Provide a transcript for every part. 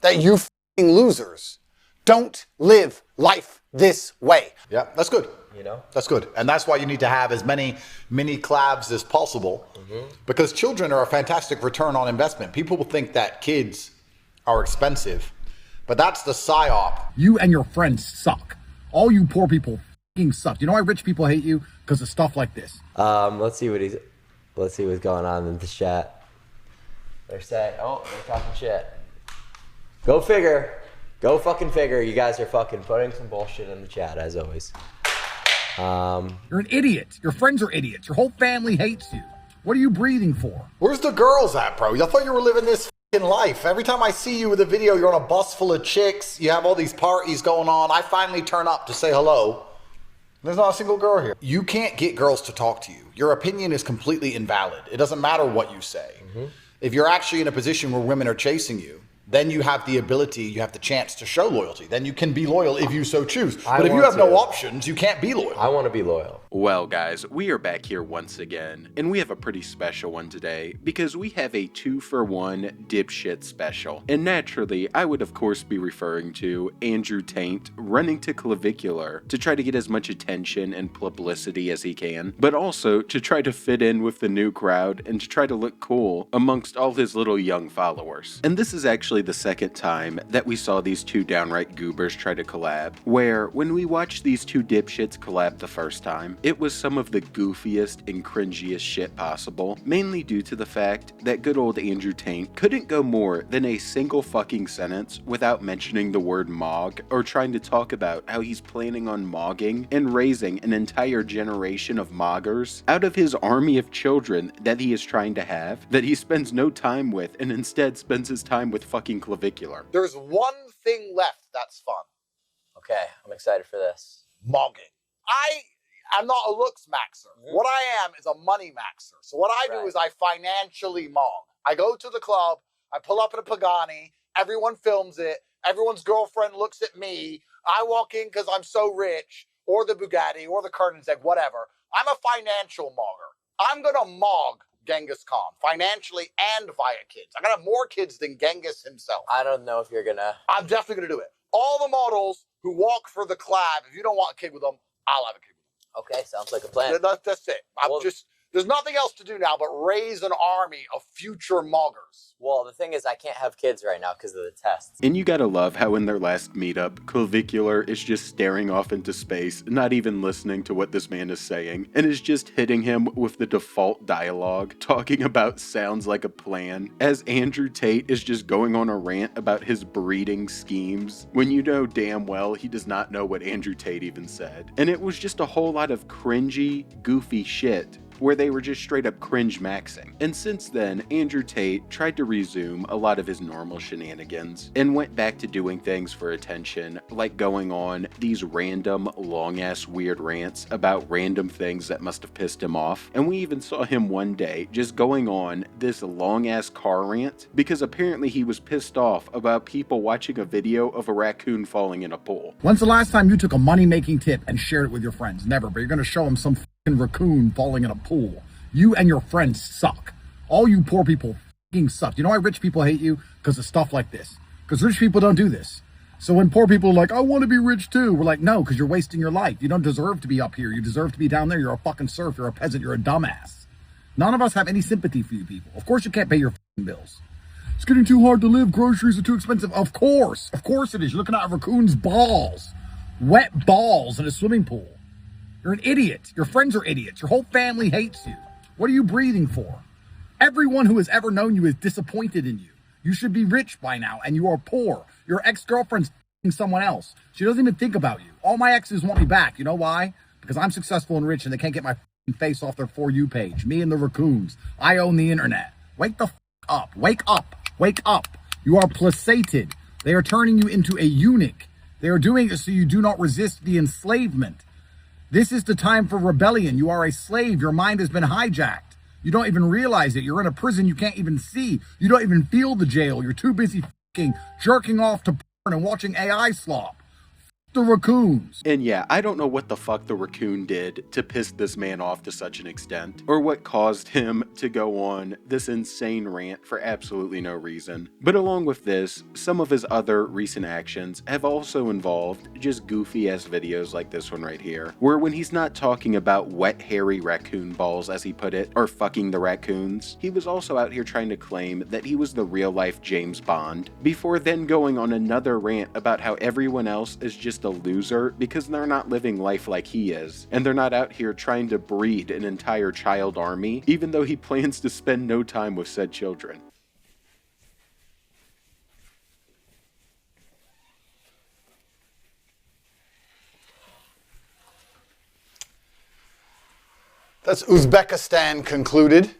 that you f***ing losers don't live life this way. Yeah, that's good. You know? That's good. And that's why you need to have as many mini collabs as possible, because children are a fantastic return on investment. People will think that kids are expensive, but that's the psyop. You and your friends suck. All you poor people f***ing suck. You know why rich people hate you? Because of stuff like this. Let's see what's going on in the chat. They're saying, oh, they're talking shit. Go figure. Go fucking figure. You guys are fucking putting some bullshit in the chat, as always. You're an idiot. Your friends are idiots. Your whole family hates you. What are you breathing for? Where's the girls at, bro? I thought you were living this f***ing life. Every time I see you with a video, you're on a bus full of chicks. You have all these parties going on. I finally turn up to say hello. There's not a single girl here. You can't get girls to talk to you. Your opinion is completely invalid. It doesn't matter what you say. If you're actually in a position where women are chasing you, then you have the ability, you have the chance to show loyalty. Then you can be loyal if you so choose. But if you have no options, you can't be loyal. I want to be loyal. Well, guys, we are back here once again, and we have a pretty special one today, because we have a 2-for-1 dipshit special. And naturally, I would of course be referring to Andrew Tate running to Clavicular to try to get as much attention and publicity as he can, but also to try to fit in with the new crowd and to try to look cool amongst all his little young followers. And this is actually the second time that we saw these two downright goobers try to collab, where when we watched these two dipshits collab the first time, it was some of the goofiest and cringiest shit possible, mainly due to the fact that good old Andrew Tate couldn't go more than a single fucking sentence without mentioning the word mog, or trying to talk about how he's planning on mogging and raising an entire generation of moggers out of his army of children that he is trying to have, that he spends no time with and instead spends his time with fucking Clavicular. There's one thing left that's fun. Okay, I'm excited for this. Mogging. I'm not a looks maxer. What I am is a money maxer. So what I do is I financially mog. I go to the club, I pull up in a Pagani, everyone films it, everyone's girlfriend looks at me, I walk in because I'm so rich, or the Bugatti, or the Koenigsegg, whatever. I'm a financial mogger. I'm gonna mog Genghis Khan, financially and via kids. I gotta have more kids than Genghis himself. I don't know if you're gonna... I'm definitely gonna do it. All the models who walk for the collab, if you don't want a kid with them, I'll have a kid with them. Okay, sounds like a plan. That's it. There's nothing else to do now but raise an army of future moggers. Well, the thing is, I can't have kids right now because of the tests. And you gotta love how in their last meetup, Clavicular is just staring off into space, not even listening to what this man is saying, and is just hitting him with the default dialogue, talking about sounds like a plan, as Andrew Tate is just going on a rant about his breeding schemes, when you know damn well he does not know what Andrew Tate even said. And it was just a whole lot of cringy, goofy shit, where they were just straight up cringe maxing. And since then, Andrew Tate tried to resume a lot of his normal shenanigans and went back to doing things for attention, like going on these random, long-ass weird rants about random things that must have pissed him off. And we even saw him one day just going on this long-ass car rant because apparently he was pissed off about people watching a video of a raccoon falling in a pool. When's the last time you took a money-making tip and shared it with your friends? Never, but you're gonna show them some raccoon falling in a pool. You and your friends suck. All you poor people f***ing suck. You know why rich people hate you? Because of stuff like this. Because rich people don't do this. So when poor people are like, I want to be rich too, we're like, no, because you're wasting your life. You don't deserve to be up here. You deserve to be down there. You're a fucking serf. You're a peasant. You're a dumbass. None of us have any sympathy for you people. Of course you can't pay your f***ing bills. It's getting too hard to live. Groceries are too expensive. Of course it is. You're looking at a raccoon's balls. Wet balls in a swimming pool. You're an idiot. Your friends are idiots. Your whole family hates you. What are you breathing for? Everyone who has ever known you is disappointed in you. You should be rich by now, and you are poor. Your ex-girlfriend's f***ing someone else. She doesn't even think about you. All my exes want me back. You know why? Because I'm successful and rich, and they can't get my f***ing face off their For You page. Me and the raccoons. I own the internet. Wake the f*** up. Wake up. Wake up. You are placated. They are turning you into a eunuch. They are doing it so you do not resist the enslavement. This is the time for rebellion. You are a slave. Your mind has been hijacked. You don't even realize it. You're in a prison you can't even see. You don't even feel the jail. You're too busy f***ing jerking off to porn and watching AI slop. the raccoons. And yeah, I don't know what the fuck the raccoon did to piss this man off to such an extent, or what caused him to go on this insane rant for absolutely no reason. But along with this, some of his other recent actions have also involved just goofy ass videos like this one right here, where when he's not talking about wet hairy raccoon balls as he put it, or fucking the raccoons, he was also out here trying to claim that he was the real life James Bond, before then going on another rant about how everyone else is just a loser because they're not living life like he is, and they're not out here trying to breed an entire child army, even though he plans to spend no time with said children. That's Uzbekistan concluded.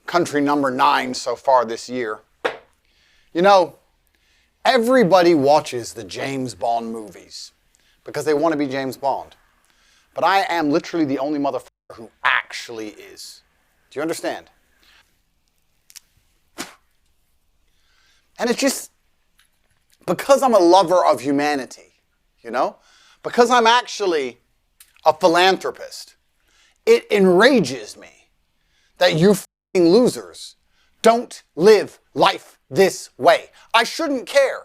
Country number 9 so far this year. You know, everybody watches the James Bond movies because they want to be James Bond. But I am literally the only motherfucker who actually is. Do you understand? And it's just because I'm a lover of humanity, you know? Because I'm actually a philanthropist. It enrages me that you f***ing losers don't live life this way. I shouldn't care.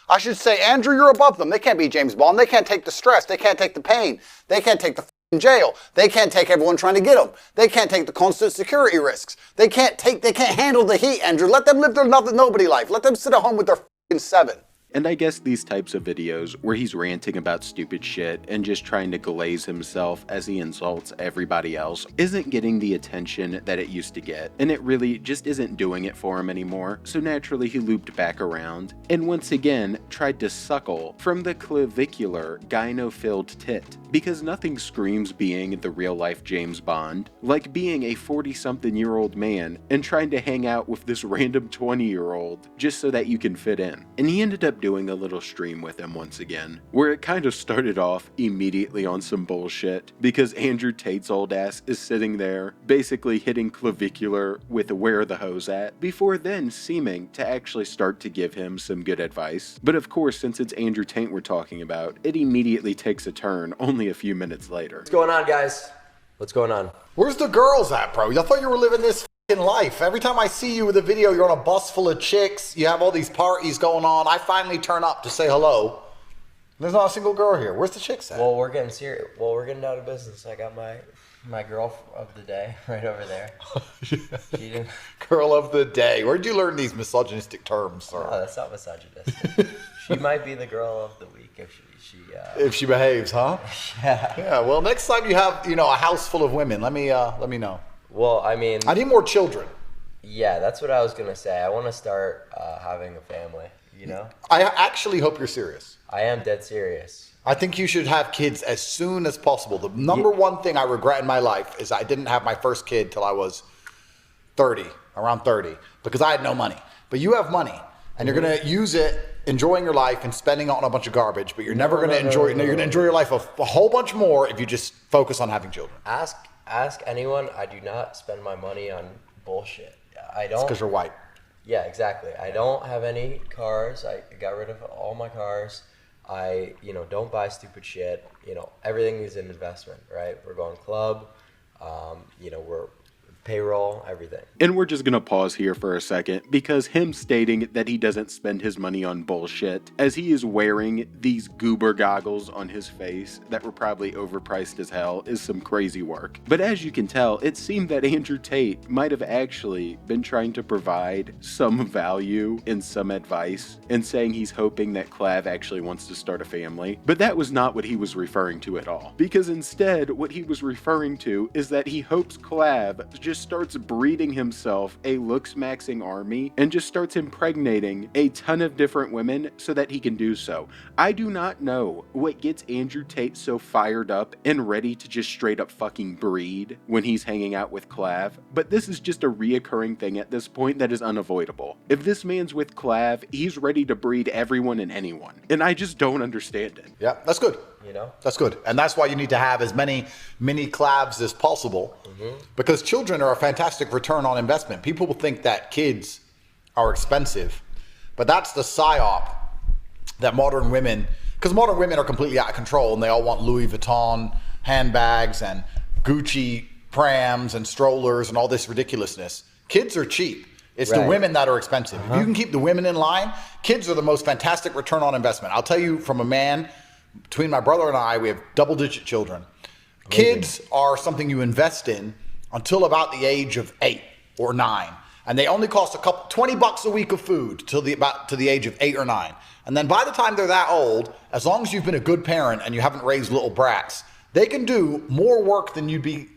I should say, Andrew, you're above them. They can't be James Bond. They can't take the stress. They can't take the pain. They can't take the f***ing jail. They can't take everyone trying to get them. They can't take the constant security risks. They can't handle the heat, Andrew. Let them live their nobody life. Let them sit at home with their f***ing 7. And I guess these types of videos where he's ranting about stupid shit and just trying to glaze himself as he insults everybody else isn't getting the attention that it used to get, and it really just isn't doing it for him anymore, so naturally he looped back around and once again tried to suckle from the clavicular gyno-filled tit, because nothing screams being the real-life James Bond like being a 40-something-year-old man and trying to hang out with this random 20-year-old just so that you can fit in. And he ended up doing a little stream with him once again, where it kind of started off immediately on some bullshit, because Andrew Tate's old ass is sitting there, basically hitting Clavicular with where the hose at, before then seeming to actually start to give him some good advice. But of course, since it's Andrew Tate we're talking about, it immediately takes a turn only a few minutes later. What's going on, guys? What's going on? Where's the girls at, bro? I thought you were living this f***ing life. Every time I see you with a video, you're on a bus full of chicks. You have all these parties going on. I finally turn up to say hello. There's not a single girl here. Where's the chicks at? Well, we're getting serious. Well, we're getting out of business. I got my girl of the day right over there. She didn't... Girl of the day. Where'd you learn these misogynistic terms, sir? No, that's not misogynistic. She might be the girl of the week if she behaves, huh? Yeah. Yeah. Well, next time you have, a house full of women, let me know. Well, I mean, I need more children. Yeah, that's what I was gonna say. I want to start having a family. I actually hope you're serious. I am dead serious. I think you should have kids as soon as possible. The number one thing I regret in my life is I didn't have my first kid till I was around 30, because I had no money. But you have money, and you're gonna use it enjoying your life and spending it on a bunch of garbage, but you're never going to enjoy you're going to enjoy your life a whole bunch more if you just focus on having children. Ask anyone. I do not spend my money on bullshit. I don't. It's because you're white. Yeah, exactly. I don't have any cars. I got rid of all my cars. I, don't buy stupid shit. Everything is an investment, right? We're going club. We're payroll, everything. And we're just gonna pause here for a second, because him stating that he doesn't spend his money on bullshit as he is wearing these goober goggles on his face that were probably overpriced as hell is some crazy work. But as you can tell, it seemed that Andrew Tate might have actually been trying to provide some value and some advice, and saying he's hoping that Clav actually wants to start a family. But that was not what he was referring to at all, because instead what he was referring to is that he hopes Clav just starts breeding himself a looks-maxing army and just starts impregnating a ton of different women so that he can do so. I do not know what gets Andrew Tate so fired up and ready to just straight up fucking breed when he's hanging out with Clav, but this is just a reoccurring thing at this point that is unavoidable. If this man's with Clav, he's ready to breed everyone and anyone, and I just don't understand it. Yeah, that's good. That's good. And that's why you need to have as many mini Clavs as possible, because children are a fantastic return on investment. People will think that kids are expensive, but that's the psyop that modern women because modern women are completely out of control and they all want Louis Vuitton handbags and Gucci prams and strollers and all this ridiculousness. Kids are cheap. It's the women that are expensive. If you can keep the women in line, kids are the most fantastic return on investment. I'll tell you from a man, between my brother and I, we have double-digit children. Kids are something you invest in until about the age of 8 or 9. And they only cost $20 a week of food to the age of 8 or 9. And then by the time they're that old, as long as you've been a good parent and you haven't raised little brats, they can do more work than you'd be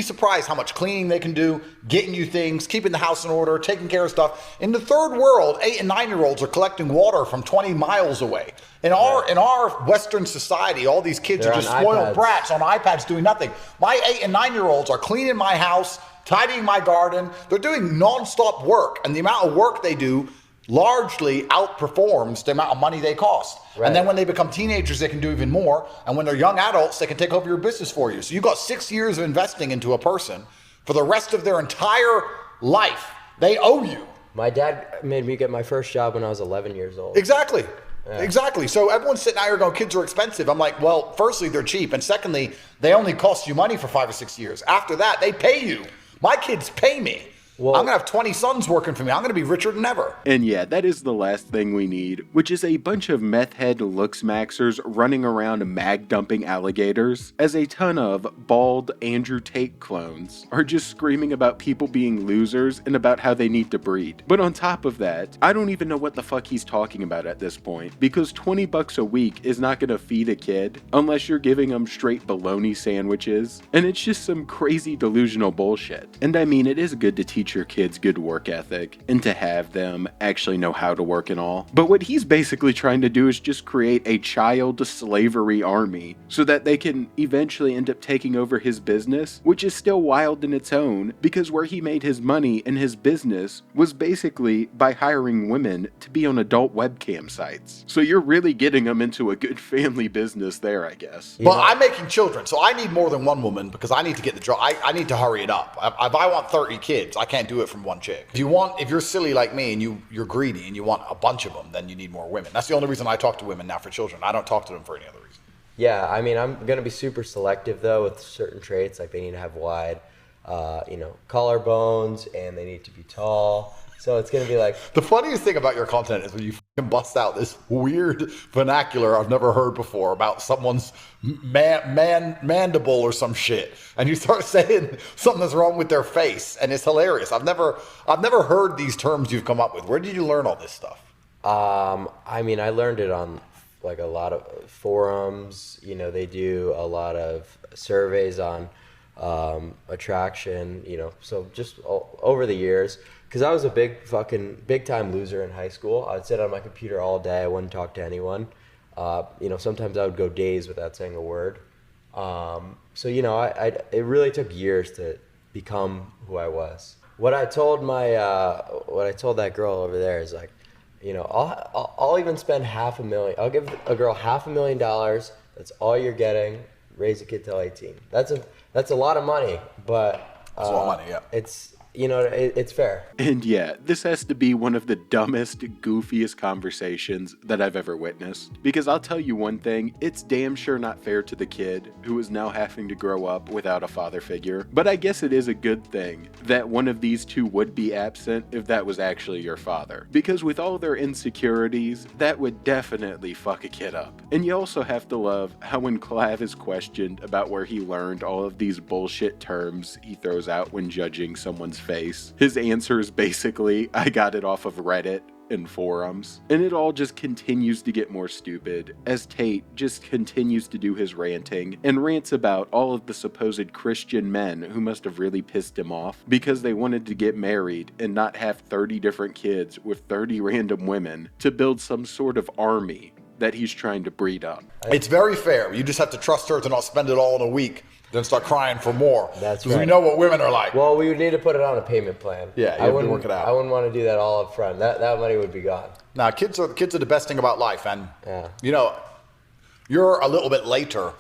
surprised how much cleaning they can do, getting you things, keeping the house in order, taking care of stuff. In the third world, 8 and 9-year-olds are collecting water from 20 miles away. In our Western society, all these kids are just spoiled brats on iPads doing nothing. My 8 and 9-year-olds are cleaning my house, tidying my garden. They're doing nonstop work, and the amount of work they do largely outperforms the amount of money they cost. And then when they become teenagers, they can do even more. And when they're young adults, they can take over your business for you. So you've got 6 years of investing into a person for the rest of their entire life. They owe you. My dad made me get my first job when I was 11 years old. Exactly. Yeah. Exactly. So everyone's sitting out here going, kids are expensive. I'm like, well, firstly, they're cheap. And secondly, they only cost you money for 5 or 6 years. After that, they pay you. My kids pay me. Well, I'm going to have 20 sons working for me. I'm going to be richer than ever. And yeah, that is the last thing we need, which is a bunch of meth head looks maxers running around mag dumping alligators as a ton of bald Andrew Tate clones are just screaming about people being losers and about how they need to breed. But on top of that, I don't even know what the fuck he's talking about at this point, because $20 a week is not going to feed a kid unless you're giving them straight bologna sandwiches, and it's just some crazy delusional bullshit. And I mean, it is good to teach your kids good work ethic and to have them actually know how to work and all. But what he's basically trying to do is just create a child slavery army so that they can eventually end up taking over his business, which is still wild in its own, because where he made his money in his business was basically by hiring women to be on adult webcam sites. So you're really getting them into a good family business there, I guess. Well, I'm making children, so I need more than one woman because I need to get the job. I need to hurry it up. If I want 30 kids, I can't do it from one chick. If you're silly like me and you're greedy and you want a bunch of them, then you need more women. That's the only reason I talk to women now for children. I don't talk to them for any other reason. Yeah, I mean, I'm going to be super selective, though, with certain traits. Like, they need to have wide, collarbones, and they need to be tall. So it's going to be like... The funniest thing about your content is when you fucking bust out this weird vernacular I've never heard before about someone's mandible or some shit. And you start saying something that's wrong with their face, and it's hilarious. I've never heard these terms you've come up with. Where did you learn all this stuff? I mean, I learned it on like a lot of forums. You know, they do a lot of surveys on attraction, so just over the years. Because I was a big time loser in high school. I'd sit on my computer all day. I wouldn't talk to anyone. Sometimes I would go days without saying a word. It really took years to become who I was. What I told that girl over there is like, I'll even spend $500,000. I'll give a girl $500,000. That's all you're getting. Raise a kid till 18. That's a lot of money, but it's a lot of money. Yeah, it's fair. And yeah, this has to be one of the dumbest, goofiest conversations that I've ever witnessed. Because I'll tell you one thing, it's damn sure not fair to the kid who is now having to grow up without a father figure. But I guess it is a good thing that one of these two would be absent if that was actually your father. Because with all their insecurities, that would definitely fuck a kid up. And you also have to love how when Clav is questioned about where he learned all of these bullshit terms he throws out when judging someone's face, his answer is basically, I got it off of Reddit and forums. And it all just continues to get more stupid as Tate just continues to do his ranting and rants about all of the supposed Christian men who must have really pissed him off because they wanted to get married and not have 30 different kids with 30 random women to build some sort of army that he's trying to breed up. It's very fair. You just have to trust her to not spend it all in a week, then start crying for more. That's right. We know what women are like. Well, we would need to put it on a payment plan. Yeah, you have to work it out. I wouldn't want to do that all up front. That money would be gone. Now, kids are the best thing about life, and you're a little bit later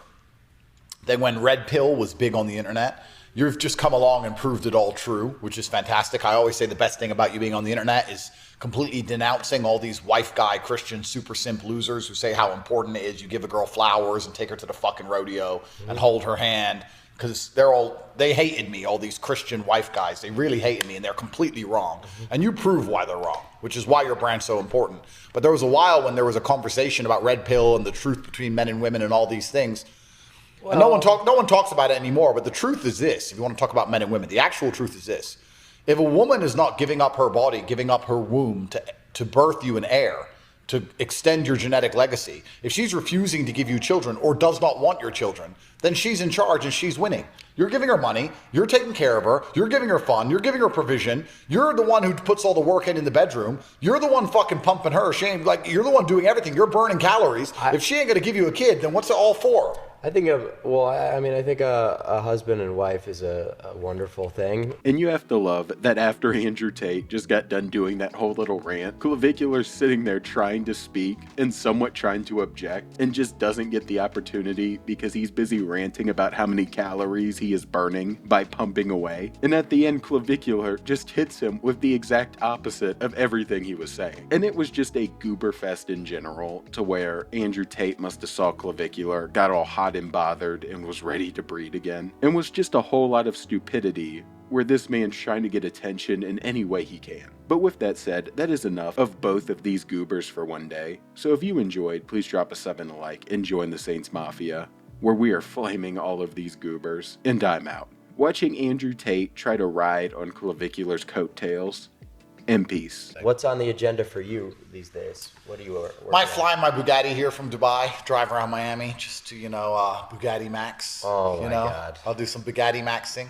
than when Red Pill was big on the internet. You've just come along and proved it all true, which is fantastic. I always say the best thing about you being on the internet is completely denouncing all these wife guy Christian super simp losers who say how important it is you give a girl flowers and take her to the fucking rodeo and hold her hand, because they hated me, all these Christian wife guys. They really hated me, and they're completely wrong. And you prove why they're wrong, which is why your brand's so important. But there was a while when there was a conversation about red pill and the truth between men and women and all these things. Well, and no one talks about it anymore, but the truth is this. If you want to talk about men and women, the actual truth is this. If a woman is not giving up her body, giving up her womb to birth you an heir, to extend your genetic legacy, if she's refusing to give you children or does not want your children, then she's in charge and she's winning. You're giving her money, you're taking care of her, you're giving her fun, you're giving her provision, you're the one who puts all the work in the bedroom, you're the one fucking pumping her, you're the one doing everything, you're burning calories. If she ain't gonna give you a kid, then what's it all for? I think a husband and wife is a wonderful thing. And you have to love that after Andrew Tate just got done doing that whole little rant, Clavicular's sitting there trying to speak and somewhat trying to object and just doesn't get the opportunity because he's busy ranting about how many calories he is burning by pumping away. And at the end, Clavicular just hits him with the exact opposite of everything he was saying. And it was just a goober fest in general, to where Andrew Tate must have saw Clavicular, got all hot and bothered, and was ready to breed again. And was just a whole lot of stupidity where this man's trying to get attention in any way he can. But with that said, that is enough of both of these goobers for one day. So if you enjoyed, please drop a 7 a like and join the Saints Mafia, where we are flaming all of these goobers. And I'm out. Watching Andrew Tate try to ride on Clavicular's coattails. And peace. What's on the agenda for you these days? What are you working Might on? fly my Bugatti here from Dubai, drive around Miami just to, Bugatti Max. Oh my God. I'll do some Bugatti Maxing.